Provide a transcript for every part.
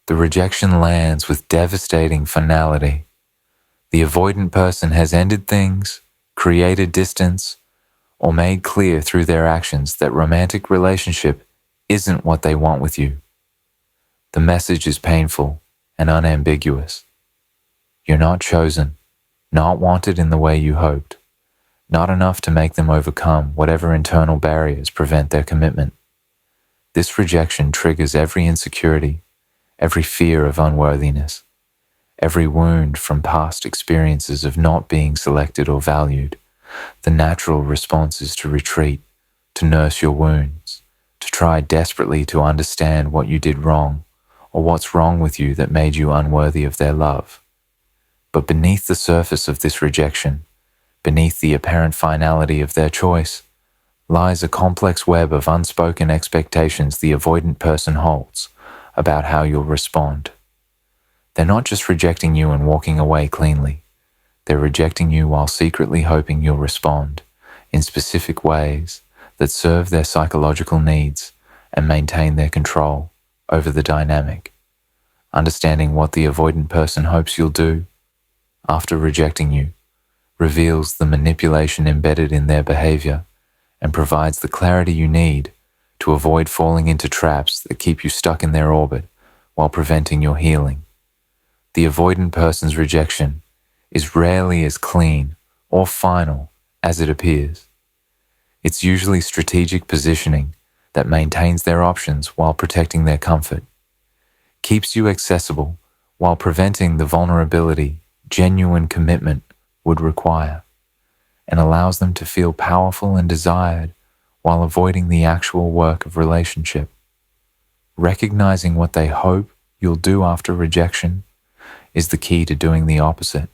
The rejection lands with devastating finality. The avoidant person has ended things, created distance, or made clear through their actions that romantic relationship isn't what they want with you. The message is painful and unambiguous. You're not chosen, not wanted in the way you hoped, not enough to make them overcome whatever internal barriers prevent their commitment. This rejection triggers every insecurity, every fear of unworthiness, every wound from past experiences of not being selected or valued. The natural response is to retreat, to nurse your wounds, to try desperately to understand what you did wrong or what's wrong with you that made you unworthy of their love. But beneath the surface of this rejection, beneath the apparent finality of their choice, lies a complex web of unspoken expectations the avoidant person holds about how you'll respond. They're not just rejecting you and walking away cleanly. They're rejecting you while secretly hoping you'll respond in specific ways that serve their psychological needs and maintain their control over the dynamic. Understanding what the avoidant person hopes you'll do after rejecting you reveals the manipulation embedded in their behavior and provides the clarity you need to avoid falling into traps that keep you stuck in their orbit while preventing your healing. The avoidant person's rejection is rarely as clean or final as it appears. It's usually strategic positioning that maintains their options while protecting their comfort, keeps you accessible while preventing the vulnerability genuine commitment would require, and allows them to feel powerful and desired while avoiding the actual work of relationship. Recognizing what they hope you'll do after rejection is the key to doing the opposite,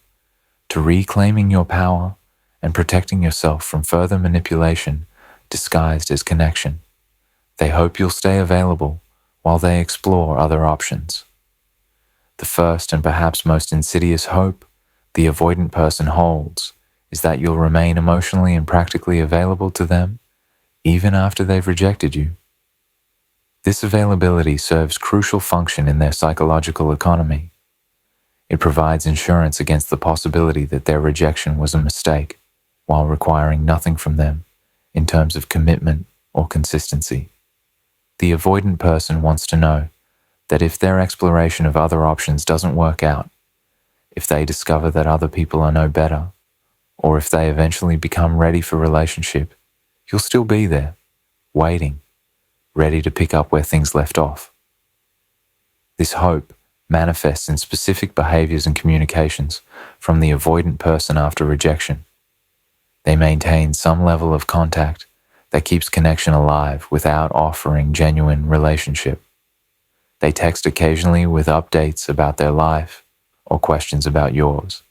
to reclaiming your power and protecting yourself from further manipulation disguised as connection. They hope you'll stay available while they explore other options. The first and perhaps most insidious hope the avoidant person holds is that you'll remain emotionally and practically available to them even after they've rejected you. This availability serves crucial function in their psychological economy. It provides insurance against the possibility that their rejection was a mistake, while requiring nothing from them in terms of commitment or consistency. The avoidant person wants to know that if their exploration of other options doesn't work out, if they discover that other people are no better, or if they eventually become ready for relationship, you'll still be there, waiting, ready to pick up where things left off. This hope manifests in specific behaviors and communications from the avoidant person after rejection. They maintain some level of contact that keeps connection alive without offering genuine relationship. They text occasionally with updates about their life or questions about yours.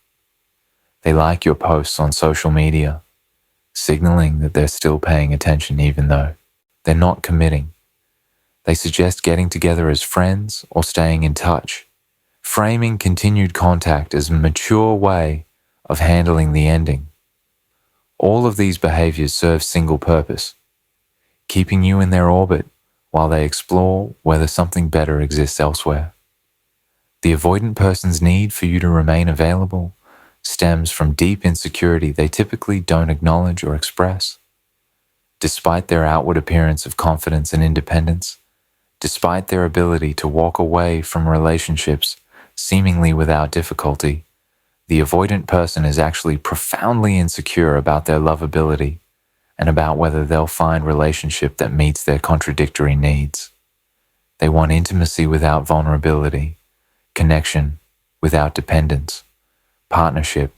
They like your posts on social media, signaling that they're still paying attention even though they're not committing. They suggest getting together as friends or staying in touch, framing continued contact as a mature way of handling the ending. All of these behaviors serve single purpose, keeping you in their orbit while they explore whether something better exists elsewhere. The avoidant person's need for you to remain available stems from deep insecurity they typically don't acknowledge or express. Despite their outward appearance of confidence and independence, despite their ability to walk away from relationships seemingly without difficulty, the avoidant person is actually profoundly insecure about their lovability and about whether they'll find relationship that meets their contradictory needs. They want intimacy without vulnerability, connection without dependence, partnership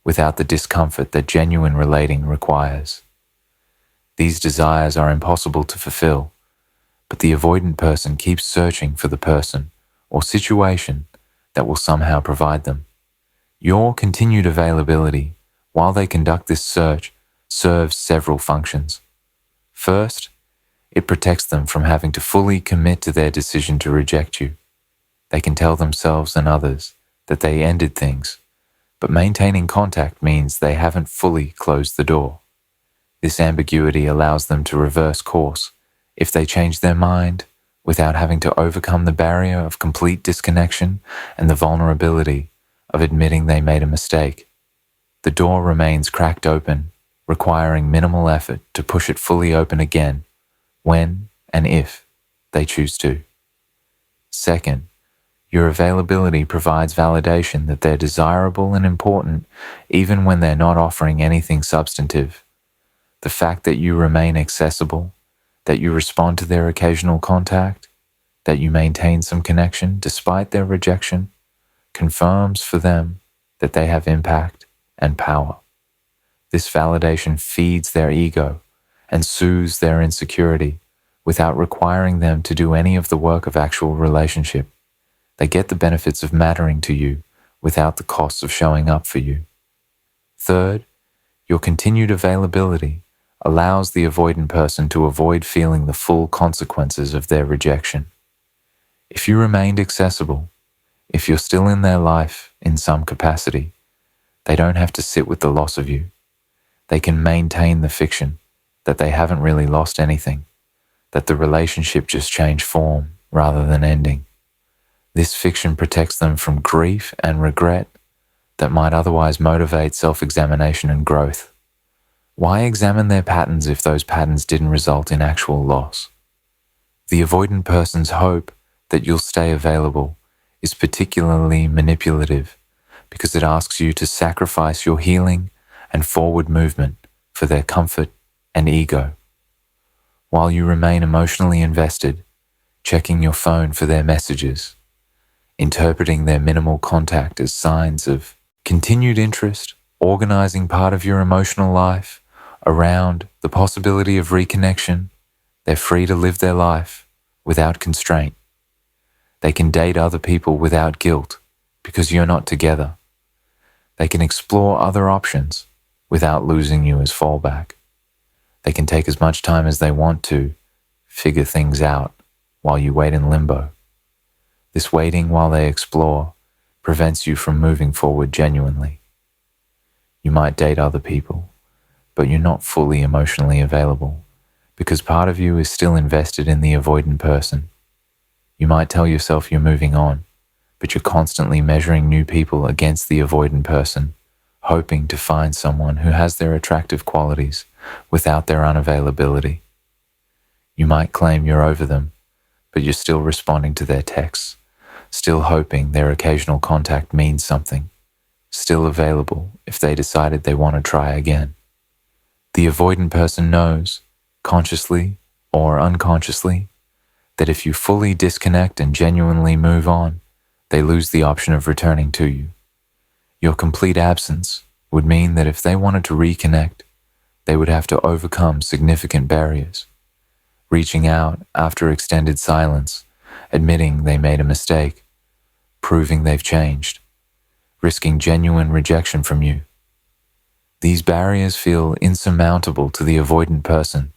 without the discomfort that genuine relating requires. These desires are impossible to fulfill, but the avoidant person keeps searching for the person or situation that will somehow provide them. Your continued availability while they conduct this search serves several functions. First, it protects them from having to fully commit to their decision to reject you. They can tell themselves and others that they ended things, but maintaining contact means they haven't fully closed the door. This ambiguity allows them to reverse course if they change their mind without having to overcome the barrier of complete disconnection and the vulnerability of admitting they made a mistake. The door remains cracked open, requiring minimal effort to push it fully open again when and if they choose to. Second, your availability provides validation that they're desirable and important even when they're not offering anything substantive. The fact that you remain accessible, that you respond to their occasional contact, that you maintain some connection despite their rejection, confirms for them that they have impact and power. This validation feeds their ego and soothes their insecurity without requiring them to do any of the work of actual relationship. They get the benefits of mattering to you without the costs of showing up for you. Third, your continued availability allows the avoidant person to avoid feeling the full consequences of their rejection. If you remained accessible, if you're still in their life in some capacity, they don't have to sit with the loss of you. They can maintain the fiction that they haven't really lost anything, that the relationship just changed form rather than ending. This fiction protects them from grief and regret that might otherwise motivate self-examination and growth. Why examine their patterns if those patterns didn't result in actual loss? The avoidant person's hope that you'll stay available is particularly manipulative because it asks you to sacrifice your healing and forward movement for their comfort and ego. While you remain emotionally invested, checking your phone for their messages, interpreting their minimal contact as signs of continued interest, organizing part of your emotional life around the possibility of reconnection, they're free to live their life without constraint. They can date other people without guilt because you're not together. They can explore other options without losing you as fallback. They can take as much time as they want to figure things out while you wait in limbo. This waiting while they explore prevents you from moving forward genuinely. You might date other people, but you're not fully emotionally available because part of you is still invested in the avoidant person. You might tell yourself you're moving on, but you're constantly measuring new people against the avoidant person, hoping to find someone who has their attractive qualities without their unavailability. You might claim you're over them, but you're still responding to their texts, still hoping their occasional contact means something, still available if they decided they want to try again. The avoidant person knows, consciously or unconsciously, that if you fully disconnect and genuinely move on, they lose the option of returning to you. Your complete absence would mean that if they wanted to reconnect, they would have to overcome significant barriers, reaching out after extended silence, admitting they made a mistake, proving they've changed, risking genuine rejection from you. These barriers feel insurmountable to the avoidant person,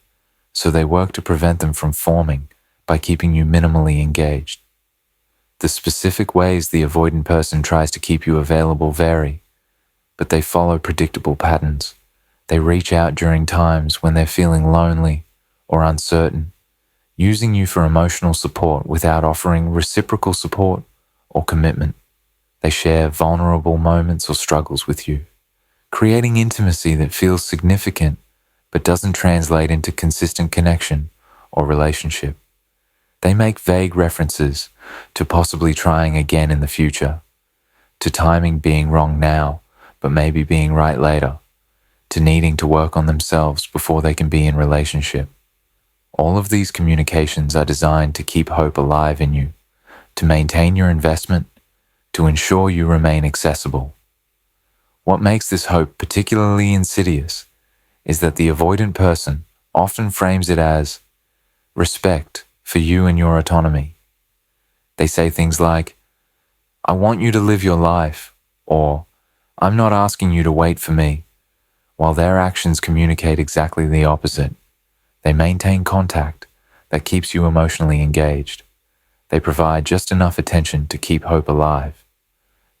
so they work to prevent them from forming by keeping you minimally engaged. The specific ways the avoidant person tries to keep you available vary, but they follow predictable patterns. They reach out during times when they're feeling lonely or uncertain, using you for emotional support without offering reciprocal support or commitment. They share vulnerable moments or struggles with you, creating intimacy that feels significant but doesn't translate into consistent connection or relationship. They make vague references to possibly trying again in the future, to timing being wrong now but maybe being right later, to needing to work on themselves before they can be in relationship. All of these communications are designed to keep hope alive in you, to maintain your investment, to ensure you remain accessible. What makes this hope particularly insidious is that the avoidant person often frames it as respect for you and your autonomy. They say things like, "I want you to live your life," or "I'm not asking you to wait for me," while their actions communicate exactly the opposite. They maintain contact that keeps you emotionally engaged. They provide just enough attention to keep hope alive.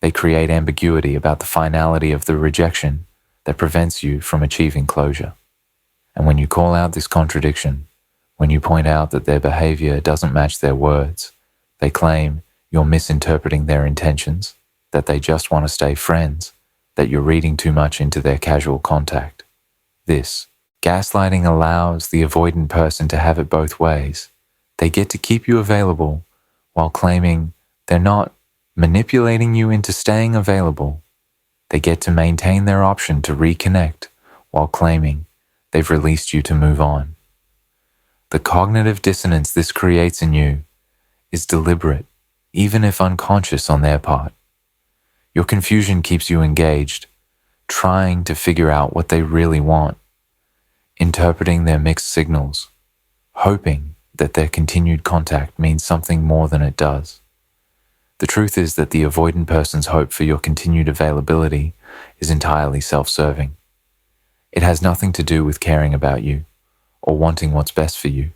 They create ambiguity about the finality of the rejection that prevents you from achieving closure. And when you call out this contradiction, When you point out that their behavior doesn't match their words, they claim you're misinterpreting their intentions, that they just want to stay friends, that you're reading too much into their casual contact. This gaslighting allows the avoidant person to have it both ways. They get to keep you available while claiming they're not manipulating you into staying available. They get to maintain their option to reconnect while claiming they've released you to move on. The cognitive dissonance this creates in you is deliberate, even if unconscious on their part. Your confusion keeps you engaged, trying to figure out what they really want, interpreting their mixed signals, hoping that their continued contact means something more than it does. The truth is that the avoidant person's hope for your continued availability is entirely self-serving. It has nothing to do with caring about you or wanting what's best for you.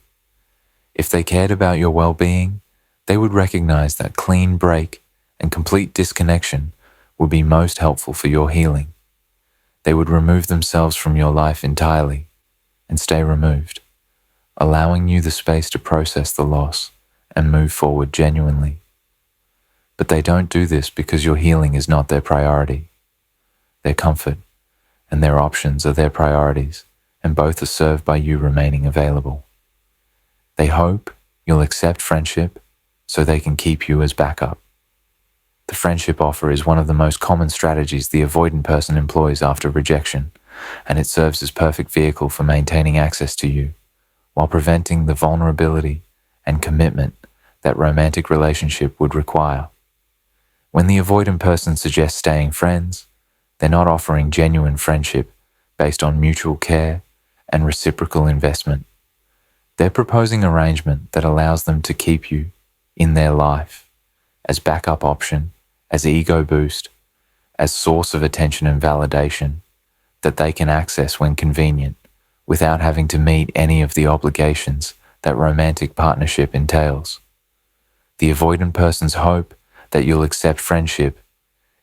If they cared about your well-being, they would recognize that clean break and complete disconnection would be most helpful for your healing. They would remove themselves from your life entirely and stay removed, allowing you the space to process the loss and move forward genuinely. But they don't do this because your healing is not their priority. Their comfort and their options are their priorities, and both are served by you remaining available. They hope you'll accept friendship so they can keep you as backup. The friendship offer is one of the most common strategies the avoidant person employs after rejection, and it serves as perfect vehicle for maintaining access to you, while preventing the vulnerability and commitment that romantic relationship would require. When the avoidant person suggests staying friends, they're not offering genuine friendship based on mutual care and reciprocal investment. They're proposing arrangement that allows them to keep you in their life as backup option, as ego boost, as source of attention and validation that they can access when convenient without having to meet any of the obligations that romantic partnership entails. The avoidant person's hope that you'll accept friendship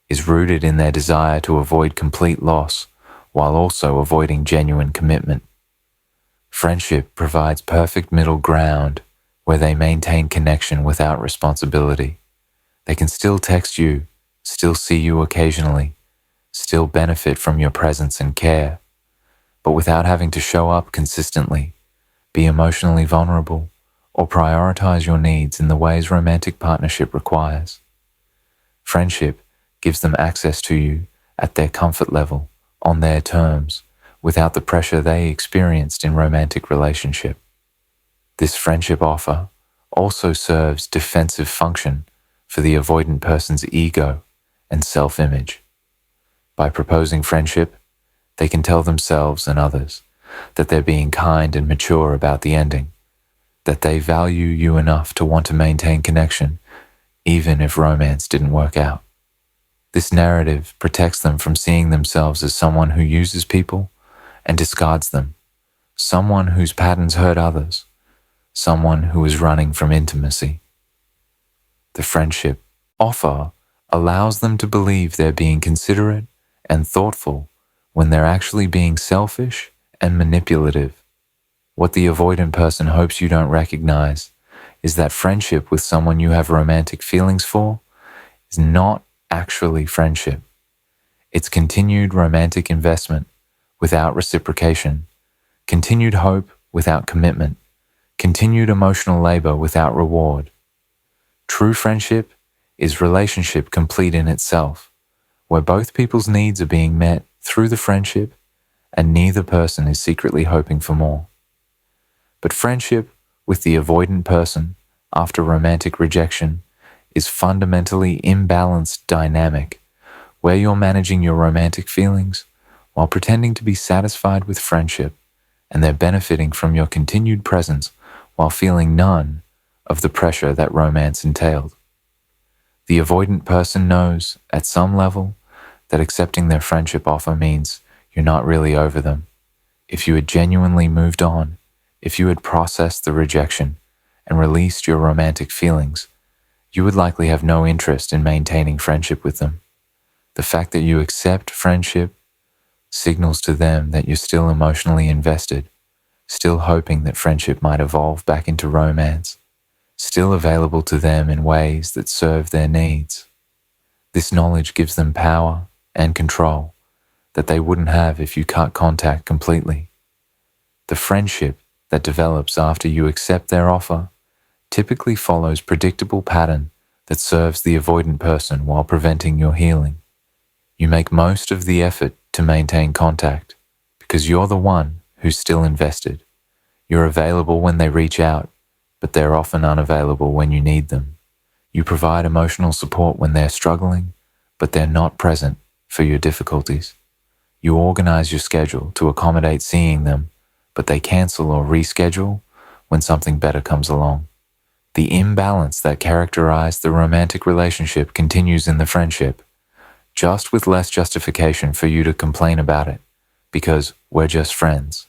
is rooted in their desire to avoid complete loss while also avoiding genuine commitment. Friendship provides perfect middle ground where they maintain connection without responsibility. They can still text you, still see you occasionally, still benefit from your presence and care, but without having to show up consistently, be emotionally vulnerable, or prioritize your needs in the ways romantic partnership requires. Friendship gives them access to you at their comfort level, on their terms, without the pressure they experienced in romantic relationship. This friendship offer also serves defensive function for the avoidant person's ego and self-image. By proposing friendship, they can tell themselves and others that they're being kind and mature about the ending, that they value you enough to want to maintain connection even if romance didn't work out. This narrative protects them from seeing themselves as someone who uses people and discards them, someone whose patterns hurt others, someone who is running from intimacy. The friendship offer allows them to believe they're being considerate and thoughtful when they're actually being selfish and manipulative. What the avoidant person hopes you don't recognize is that friendship with someone you have romantic feelings for is not actually friendship. It's continued romantic investment without reciprocation, continued hope without commitment, continued emotional labor without reward. True friendship is relationship complete in itself, where both people's needs are being met through the friendship and neither person is secretly hoping for more. But friendship with the avoidant person after romantic rejection is fundamentally imbalanced dynamic, where you're managing your romantic feelings while pretending to be satisfied with friendship, and they're benefiting from your continued presence while feeling none of the pressure that romance entailed. The avoidant person knows, at some level, that accepting their friendship offer means you're not really over them. If you had genuinely moved on, if you had processed the rejection and released your romantic feelings, you would likely have no interest in maintaining friendship with them. The fact that you accept friendship signals to them that you're still emotionally invested, still hoping that friendship might evolve back into romance, still available to them in ways that serve their needs. This knowledge gives them power and control that they wouldn't have if you cut contact completely. The friendship that develops after you accept their offer typically follows predictable pattern that serves the avoidant person while preventing your healing. You make most of the effort to maintain contact because you're the one who's still invested. You're available when they reach out, but they're often unavailable when you need them. You provide emotional support when they're struggling, but they're not present for your difficulties. You organize your schedule to accommodate seeing them, but they cancel or reschedule when something better comes along. The imbalance that characterized the romantic relationship continues in the friendship, just with less justification for you to complain about it, because we're just friends.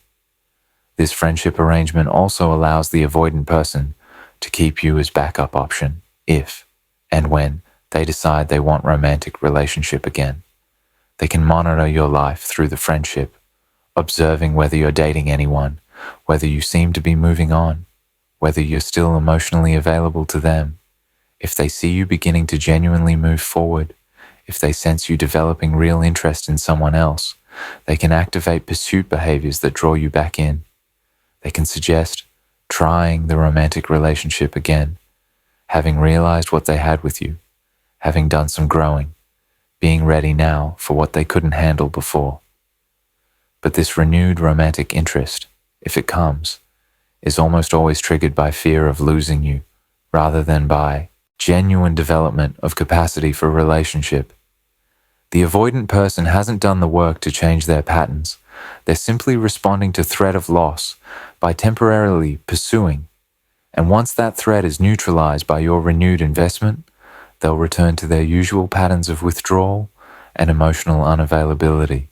This friendship arrangement also allows the avoidant person to keep you as backup option if and when they decide they want romantic relationship again. They can monitor your life through the friendship, observing whether you're dating anyone, whether you seem to be moving on, whether you're still emotionally available to them. If they see you beginning to genuinely move forward, if they sense you developing real interest in someone else, they can activate pursuit behaviors that draw you back in. They can suggest trying the romantic relationship again, having realized what they had with you, having done some growing, being ready now for what they couldn't handle before. But this renewed romantic interest, if it comes, is almost always triggered by fear of losing you, rather than by genuine development of capacity for relationship. The avoidant person hasn't done the work to change their patterns. They're simply responding to threat of loss by temporarily pursuing. And once that threat is neutralized by your renewed investment, they'll return to their usual patterns of withdrawal and emotional unavailability.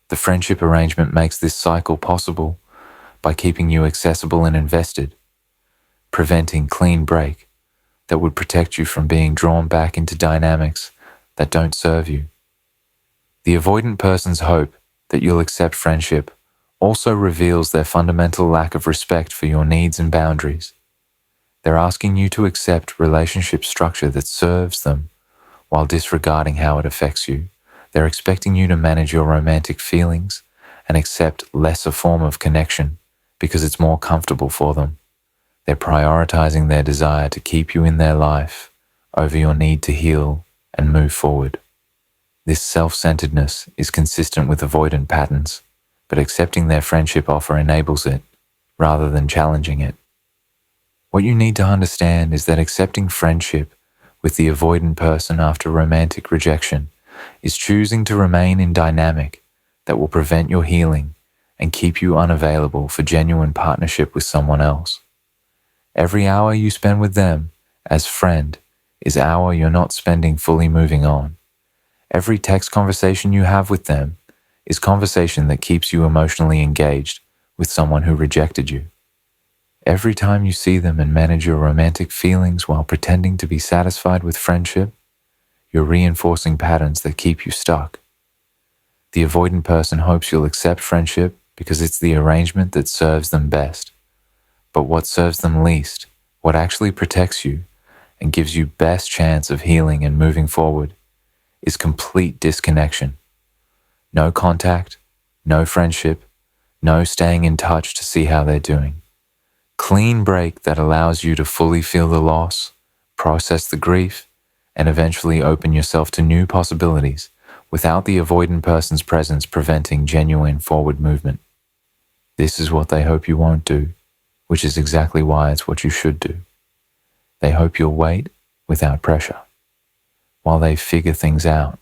The friendship arrangement makes this cycle possible by keeping you accessible and invested, preventing clean break that would protect you from being drawn back into dynamics that don't serve you. The avoidant person's hope that you'll accept friendship also reveals their fundamental lack of respect for your needs and boundaries. They're asking you to accept relationship structure that serves them while disregarding how it affects you. They're expecting you to manage your romantic feelings and accept lesser form of connection because it's more comfortable for them. They're prioritizing their desire to keep you in their life over your need to heal and move forward. This self-centeredness is consistent with avoidant patterns, but accepting their friendship offer enables it, rather than challenging it. What you need to understand is that accepting friendship with the avoidant person after romantic rejection is choosing to remain in dynamic that will prevent your healing and keep you unavailable for genuine partnership with someone else. Every hour you spend with them as friend is hour you're not spending fully moving on. Every text conversation you have with them is conversation that keeps you emotionally engaged with someone who rejected you. Every time you see them and manage your romantic feelings while pretending to be satisfied with friendship, you're reinforcing patterns that keep you stuck. The avoidant person hopes you'll accept friendship because it's the arrangement that serves them best. But what serves them least, what actually protects you and gives you best chance of healing and moving forward, is complete disconnection. No contact, no friendship, no staying in touch to see how they're doing. Clean break that allows you to fully feel the loss, process the grief, and eventually open yourself to new possibilities without the avoidant person's presence preventing genuine forward movement. This is what they hope you won't do, which is exactly why it's what you should do. They hope you'll wait without pressure, while they figure things out.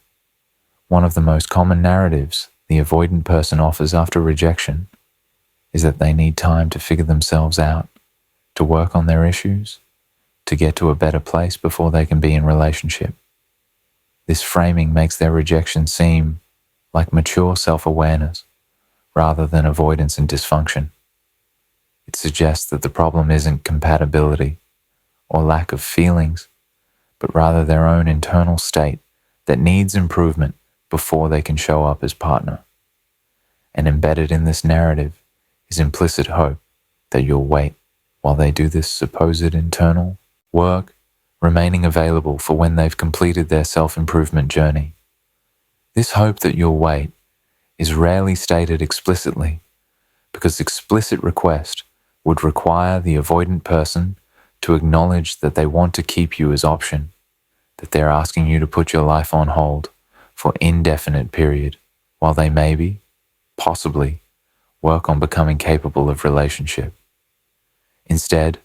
One of the most common narratives the avoidant person offers after rejection is that they need time to figure themselves out, to work on their issues, to get to a better place before they can be in relationship. This framing makes their rejection seem like mature self-awareness rather than avoidance and dysfunction. It suggests that the problem isn't compatibility or lack of feelings, but rather their own internal state that needs improvement before they can show up as partner. And embedded in this narrative is implicit hope that you'll wait while they do this supposed internal work, remaining available for when they've completed their self-improvement journey. This hope that you'll wait is rarely stated explicitly, because explicit request would require the avoidant person to acknowledge that they want to keep you as option, that they're asking you to put your life on hold for indefinite period, while they maybe, possibly, work on becoming capable of relationship. Instead,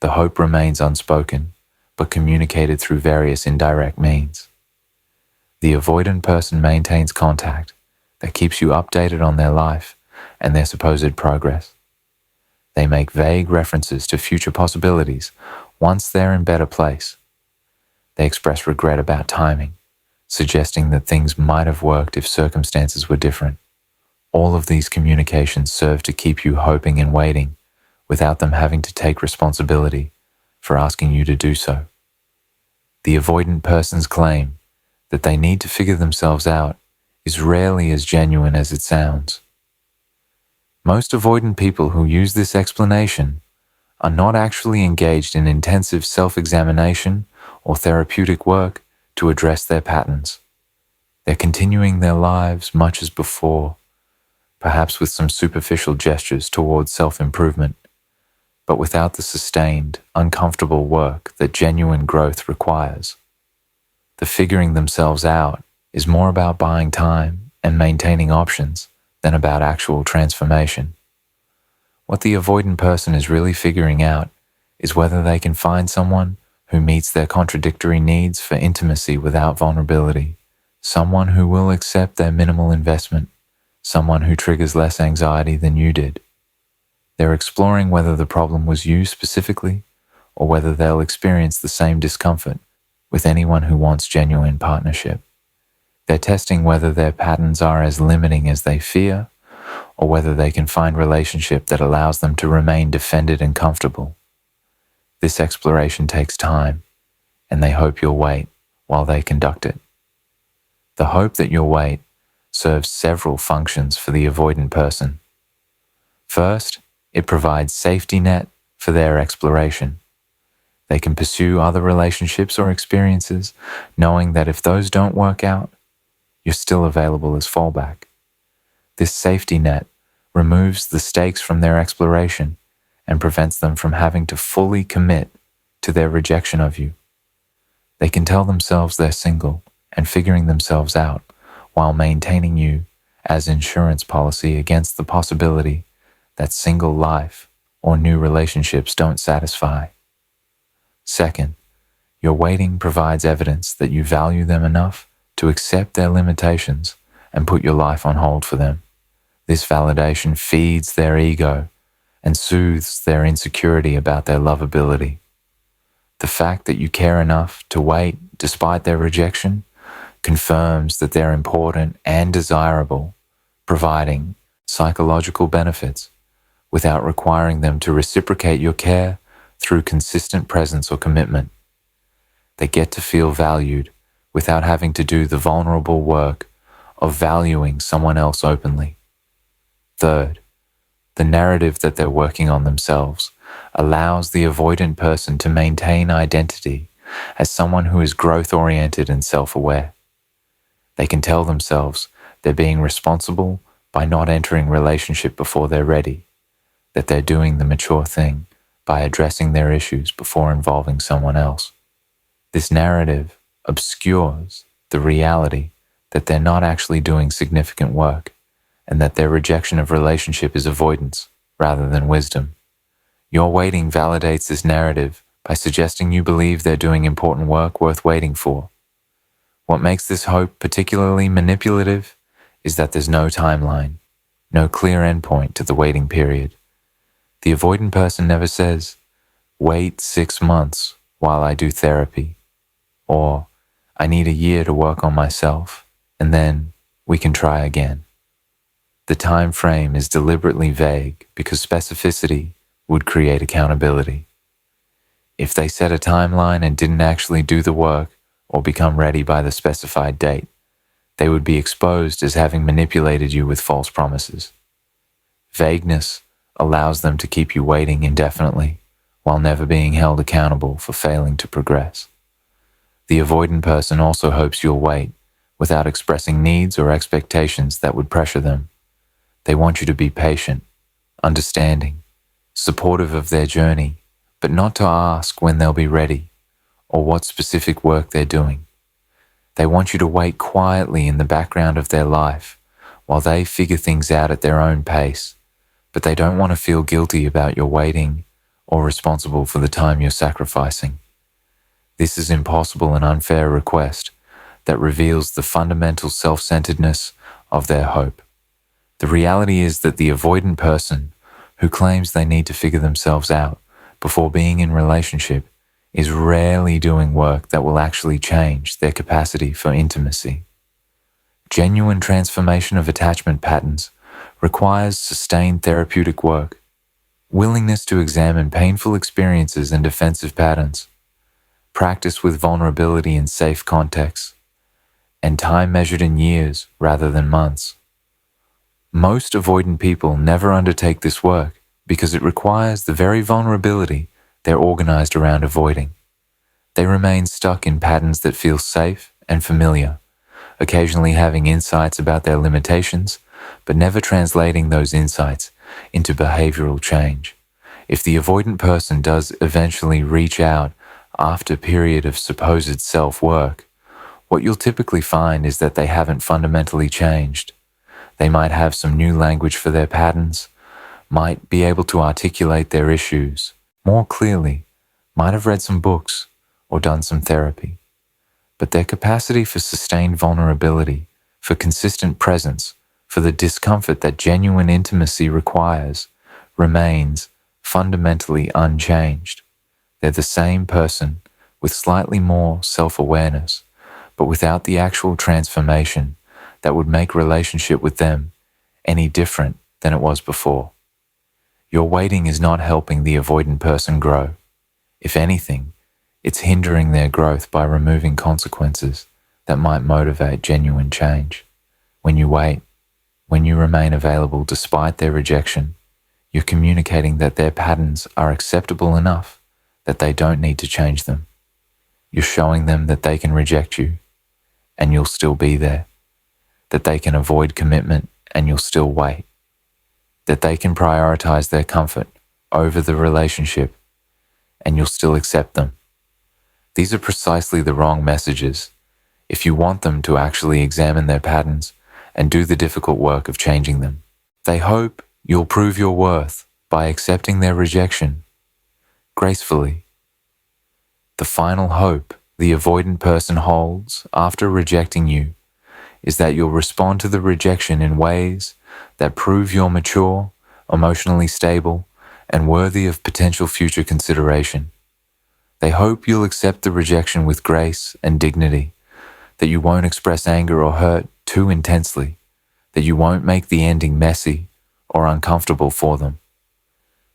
the hope remains unspoken, but communicated through various indirect means. The avoidant person maintains contact that keeps you updated on their life and their supposed progress. They make vague references to future possibilities once they're in better place. They express regret about timing, suggesting that things might have worked if circumstances were different. All of these communications serve to keep you hoping and waiting without them having to take responsibility for asking you to do so. The avoidant person's claim that they need to figure themselves out is rarely as genuine as it sounds. Most avoidant people who use this explanation are not actually engaged in intensive self-examination or therapeutic work to address their patterns. They're continuing their lives much as before, perhaps with some superficial gestures towards self-improvement, but without the sustained, uncomfortable work that genuine growth requires. The figuring themselves out is more about buying time and maintaining options than about actual transformation. What the avoidant person is really figuring out is whether they can find someone who meets their contradictory needs for intimacy without vulnerability, someone who will accept their minimal investment, someone who triggers less anxiety than you did. They're exploring whether the problem was you specifically, or whether they'll experience the same discomfort with anyone who wants genuine partnership. They're testing whether their patterns are as limiting as they fear, or whether they can find relationship that allows them to remain defended and comfortable. This exploration takes time, and they hope you'll wait while they conduct it. The hope that you'll wait serves several functions for the avoidant person. First, it provides safety net for their exploration. They can pursue other relationships or experiences, knowing that if those don't work out, you're still available as fallback. This safety net removes the stakes from their exploration and prevents them from having to fully commit to their rejection of you. They can tell themselves they're single and figuring themselves out while maintaining you as insurance policy against the possibility that single life or new relationships don't satisfy. Second, your waiting provides evidence that you value them enough to accept their limitations and put your life on hold for them. This validation feeds their ego and soothes their insecurity about their lovability. The fact that you care enough to wait despite their rejection confirms that they're important and desirable, providing psychological benefits without requiring them to reciprocate your care through consistent presence or commitment. They get to feel valued without having to do the vulnerable work of valuing someone else openly. Third, the narrative that they're working on themselves allows the avoidant person to maintain identity as someone who is growth-oriented and self-aware. They can tell themselves they're being responsible by not entering relationship before they're ready, that they're doing the mature thing by addressing their issues before involving someone else. This narrative obscures the reality that they're not actually doing significant work and that their rejection of relationship is avoidance rather than wisdom. Your waiting validates this narrative by suggesting you believe they're doing important work worth waiting for. What makes this hope particularly manipulative is that there's no timeline, no clear endpoint to the waiting period. The avoidant person never says, "Wait 6 months while I do therapy," or "I need a year to work on myself, and then we can try again." The time frame is deliberately vague because specificity would create accountability. If they set a timeline and didn't actually do the work or become ready by the specified date, they would be exposed as having manipulated you with false promises. Vagueness allows them to keep you waiting indefinitely while never being held accountable for failing to progress. The avoidant person also hopes you'll wait without expressing needs or expectations that would pressure them. They want you to be patient, understanding, supportive of their journey, but not to ask when they'll be ready or what specific work they're doing. They want you to wait quietly in the background of their life while they figure things out at their own pace, but they don't want to feel guilty about your waiting or responsible for the time you're sacrificing. This is an impossible and unfair request that reveals the fundamental self-centeredness of their hope. The reality is that the avoidant person who claims they need to figure themselves out before being in relationship is rarely doing work that will actually change their capacity for intimacy. Genuine transformation of attachment patterns requires sustained therapeutic work, willingness to examine painful experiences and defensive patterns, practice with vulnerability in safe contexts, and time measured in years rather than months. Most avoidant people never undertake this work because it requires the very vulnerability they're organized around avoiding. They remain stuck in patterns that feel safe and familiar, occasionally having insights about their limitations, but never translating those insights into behavioral change. If the avoidant person does eventually reach out after a period of supposed self-work, what you'll typically find is that they haven't fundamentally changed. They might have some new language for their patterns, might be able to articulate their issues more clearly, might have read some books or done some therapy. But their capacity for sustained vulnerability, for consistent presence, for the discomfort that genuine intimacy requires, remains fundamentally unchanged. They're the same person with slightly more self-awareness, but without the actual transformation that would make relationship with them any different than it was before. Your waiting is not helping the avoidant person grow. If anything, it's hindering their growth by removing consequences that might motivate genuine change. When you wait, when you remain available despite their rejection, you're communicating that their patterns are acceptable enough that they don't need to change them. You're showing them that they can reject you and you'll still be there, that they can avoid commitment and you'll still wait, that they can prioritize their comfort over the relationship and you'll still accept them. These are precisely the wrong messages if you want them to actually examine their patterns and do the difficult work of changing them. They hope you'll prove your worth by accepting their rejection gracefully. The final hope the avoidant person holds after rejecting you is that you'll respond to the rejection in ways that prove you're mature, emotionally stable, and worthy of potential future consideration. They hope you'll accept the rejection with grace and dignity, that you won't express anger or hurt too intensely, that you won't make the ending messy or uncomfortable for them.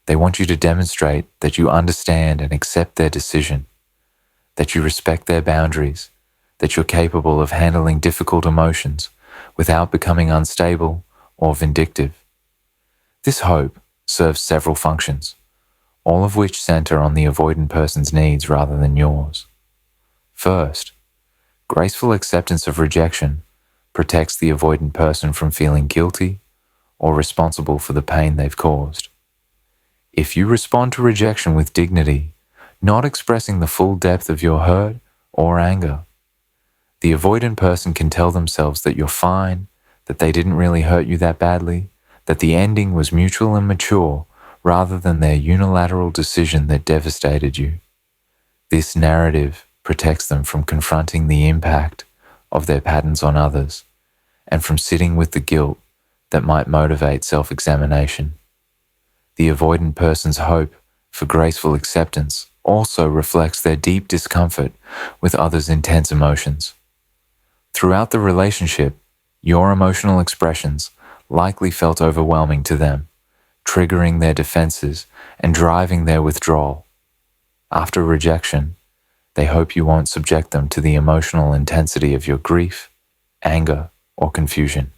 They want you to demonstrate that you understand and accept their decision, that you respect their boundaries, that you're capable of handling difficult emotions without becoming unstable or vindictive. This hope serves several functions, all of which center on the avoidant person's needs rather than yours. First, graceful acceptance of rejection protects the avoidant person from feeling guilty or responsible for the pain they've caused. If you respond to rejection with dignity, not expressing the full depth of your hurt or anger, the avoidant person can tell themselves that you're fine, that they didn't really hurt you that badly, that the ending was mutual and mature rather than their unilateral decision that devastated you. This narrative protects them from confronting the impact of their patterns on others and from sitting with the guilt that might motivate self-examination. The avoidant person's hope for graceful acceptance also reflects their deep discomfort with others' intense emotions. Throughout the relationship, your emotional expressions likely felt overwhelming to them, triggering their defenses and driving their withdrawal. After rejection, they hope you won't subject them to the emotional intensity of your grief, anger, or confusion.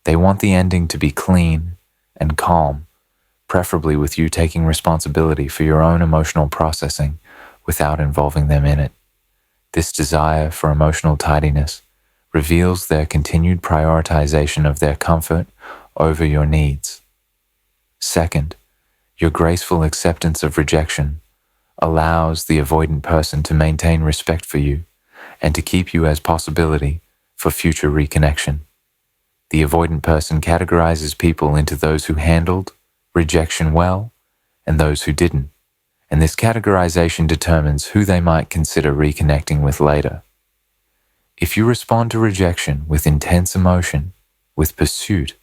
They want the ending to be clean and calm, preferably with you taking responsibility for your own emotional processing without involving them in it. This desire for emotional tidiness reveals their continued prioritization of their comfort over your needs. Second, your graceful acceptance of rejection allows the avoidant person to maintain respect for you and to keep you as possibility for future reconnection. The avoidant person categorizes people into those who handled rejection well and those who didn't, and this categorization determines who they might consider reconnecting with later. If you respond to rejection with intense emotion, with pursuit,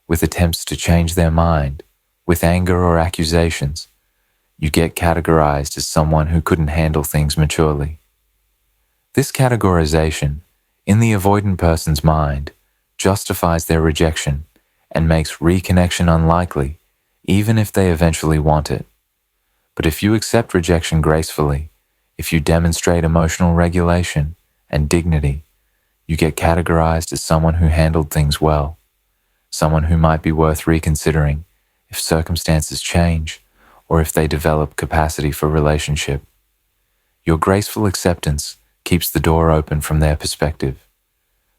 with attempts to change their mind, with anger or accusations, you get categorized as someone who couldn't handle things maturely. This categorization, in the avoidant person's mind, justifies their rejection and makes reconnection unlikely, even if they eventually want it. But if you accept rejection gracefully, if you demonstrate emotional regulation and dignity, you get categorized as someone who handled things well, someone who might be worth reconsidering if circumstances change or if they develop capacity for relationship. Your graceful acceptance keeps the door open from their perspective,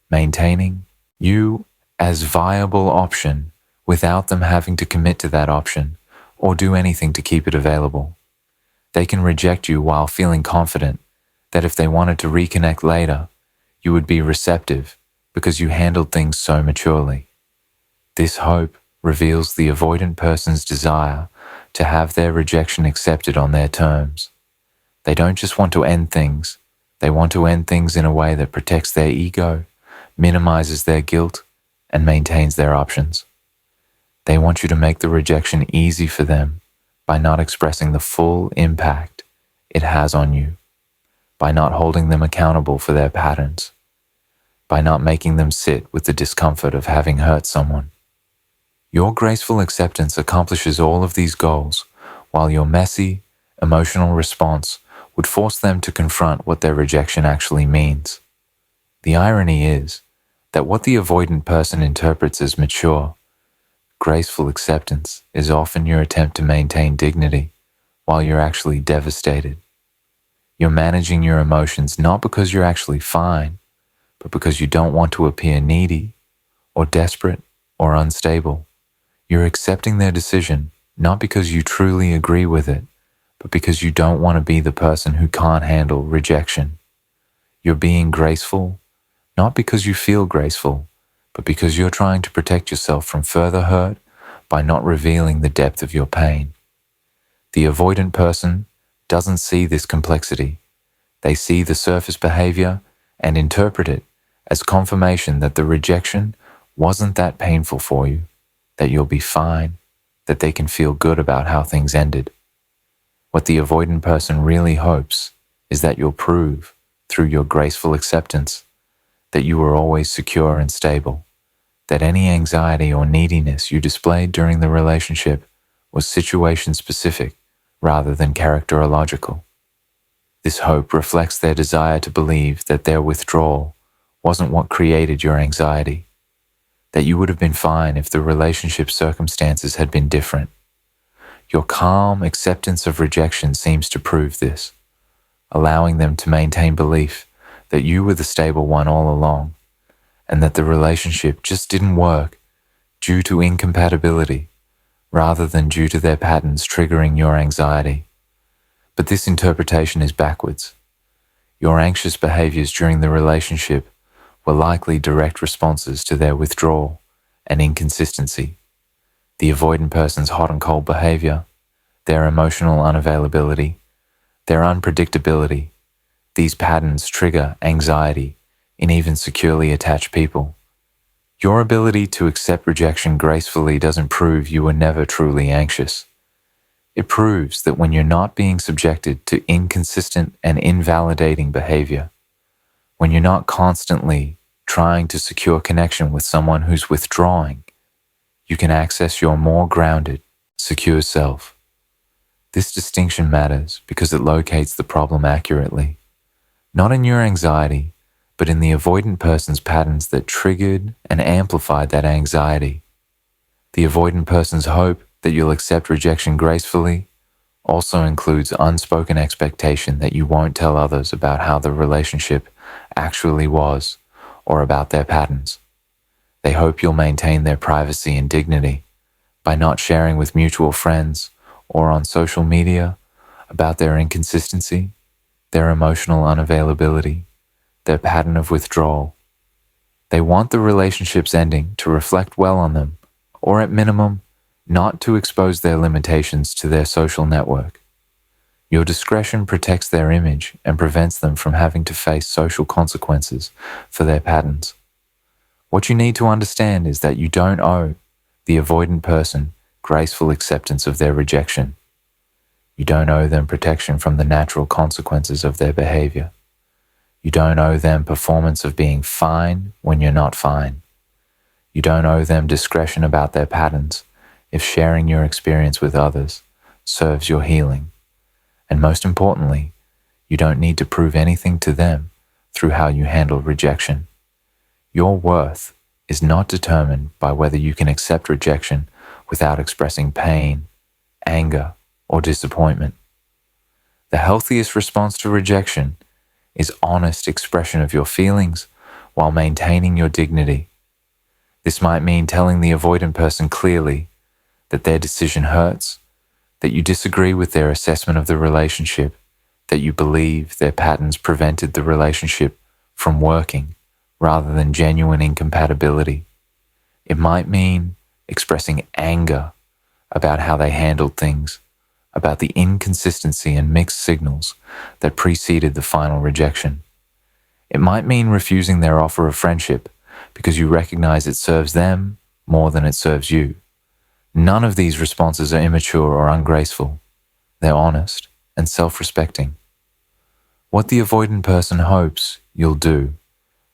maintaining you as viable option without them having to commit to that option or do anything to keep it available. They can reject you while feeling confident that if they wanted to reconnect later, you would be receptive because you handled things so maturely. This hope reveals the avoidant person's desire to have their rejection accepted on their terms. They don't just want to end things, they want to end things in a way that protects their ego, minimizes their guilt, and maintains their options. They want you to make the rejection easy for them by not expressing the full impact it has on you, by not holding them accountable for their patterns, by not making them sit with the discomfort of having hurt someone. Your graceful acceptance accomplishes all of these goals, while your messy, emotional response would force them to confront what their rejection actually means. The irony is that what the avoidant person interprets as mature, graceful acceptance is often your attempt to maintain dignity while you're actually devastated. You're managing your emotions not because you're actually fine, but because you don't want to appear needy or desperate or unstable. You're accepting their decision not because you truly agree with it, but because you don't want to be the person who can't handle rejection. You're being graceful not because you feel graceful, but because you're trying to protect yourself from further hurt by not revealing the depth of your pain. The avoidant person doesn't see this complexity. They see the surface behavior and interpret it as confirmation that the rejection wasn't that painful for you, that you'll be fine, that they can feel good about how things ended. What the avoidant person really hopes is that you'll prove, through your graceful acceptance, that you were always secure and stable, that any anxiety or neediness you displayed during the relationship was situation-specific rather than characterological. This hope reflects their desire to believe that their withdrawal wasn't what created your anxiety, that you would have been fine if the relationship circumstances had been different. Your calm acceptance of rejection seems to prove this, allowing them to maintain belief that you were the stable one all along, and that the relationship just didn't work due to incompatibility rather than due to their patterns triggering your anxiety. But this interpretation is backwards. Your anxious behaviors during the relationship were likely direct responses to their withdrawal and inconsistency. The avoidant person's hot and cold behavior, their emotional unavailability, their unpredictability, these patterns trigger anxiety in even securely attached people. Your ability to accept rejection gracefully doesn't prove you were never truly anxious. It proves that when you're not being subjected to inconsistent and invalidating behavior, when you're not constantly trying to secure connection with someone who's withdrawing, you can access your more grounded, secure self. This distinction matters because it locates the problem accurately, not in your anxiety, but in the avoidant person's patterns that triggered and amplified that anxiety. The avoidant person's hope that you'll accept rejection gracefully also includes unspoken expectation that you won't tell others about how the relationship actually was or about their patterns. They hope you'll maintain their privacy and dignity by not sharing with mutual friends or on social media about their inconsistency, their emotional unavailability, their pattern of withdrawal. They want the relationship's ending to reflect well on them, or at minimum, not to expose their limitations to their social network. Your discretion protects their image and prevents them from having to face social consequences for their patterns. What you need to understand is that you don't owe the avoidant person graceful acceptance of their rejection. You don't owe them protection from the natural consequences of their behavior. You don't owe them performance of being fine when you're not fine. You don't owe them discretion about their patterns if sharing your experience with others serves your healing. And most importantly, you don't need to prove anything to them through how you handle rejection. Your worth is not determined by whether you can accept rejection without expressing pain, anger, or disappointment. The healthiest response to rejection is honest expression of your feelings while maintaining your dignity. This might mean telling the avoidant person clearly that their decision hurts, that you disagree with their assessment of the relationship, that you believe their patterns prevented the relationship from working rather than genuine incompatibility. It might mean expressing anger about how they handled things, about the inconsistency and mixed signals that preceded the final rejection. It might mean refusing their offer of friendship because you recognize it serves them more than it serves you. None of these responses are immature or ungraceful. They're honest and self-respecting. What the avoidant person hopes you'll do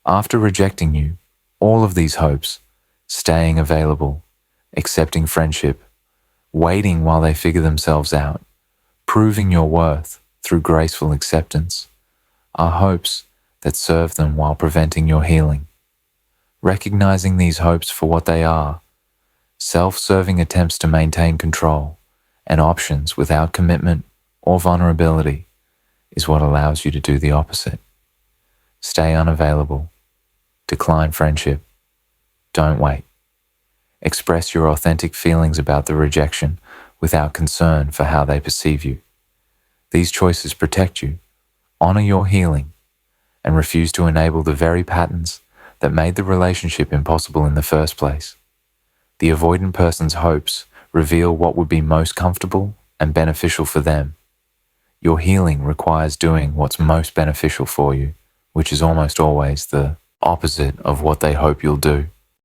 after rejecting you, all of these hopes, staying available, accepting friendship, waiting while they figure themselves out, proving your worth through graceful acceptance, are hopes that serve them while preventing your healing. Recognizing these hopes for what they are, self-serving attempts to maintain control and options without commitment or vulnerability, is what allows you to do the opposite. Stay unavailable. Decline friendship. Don't wait. Express your authentic feelings about the rejection without concern for how they perceive you. These choices protect you, honor your healing, and refuse to enable the very patterns that made the relationship impossible in the first place. The avoidant person's hopes reveal what would be most comfortable and beneficial for them. Your healing requires doing what's most beneficial for you, which is almost always the opposite of what they hope you'll do.